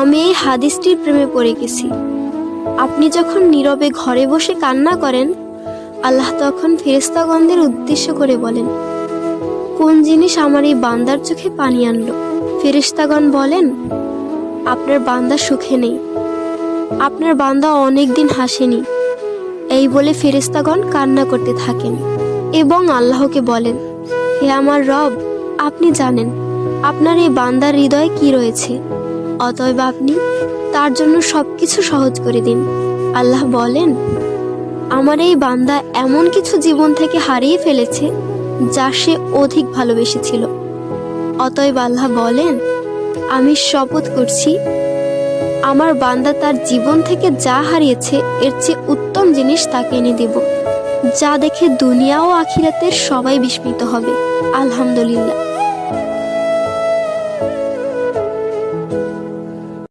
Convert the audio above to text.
আমি এই হাদিসটির প্রেমে পড়ে গেছি। আপনি যখন নীরবে ঘরে বসে কান্না করেন, আল্লাহ তখন ফেরেশতাগণদের উদ্দেশ্য করে বলেন, কোন জিনিস আমার এই বান্দার চোখে পানি আনলো? ফেরেশতাগণ বলেন, আপনার বান্দা সুখে নেই, আপনার বান্দা অনেকদিন হাসেনি। এই বলে ফেরেশতাগণ কান্না করতে থাকেন এবং আল্লাহকে বলেন, হে আমার রব, আপনি জানেন আপনার এই বান্দার হৃদয়ে কি রয়েছে, অতএব আপনি তার জন্য সবকিছু সহজ করে দিন। আল্লাহ বলেন, আমার এই বান্দা এমন কিছু জীবন থেকে হারিয়ে ফেলেছে যা সে অধিক ভালোবেসেছিল। অতএব আল্লাহ বলেন, আমি শপথ করছি, আমার বান্দা তার জীবন থেকে যা হারিয়েছে এর চেয়ে উত্তম জিনিস তাকে এনে দেব, যা দেখে দুনিয়া ও আখিরাতের সবাই বিস্মিত হবে। আলহামদুলিল্লাহ।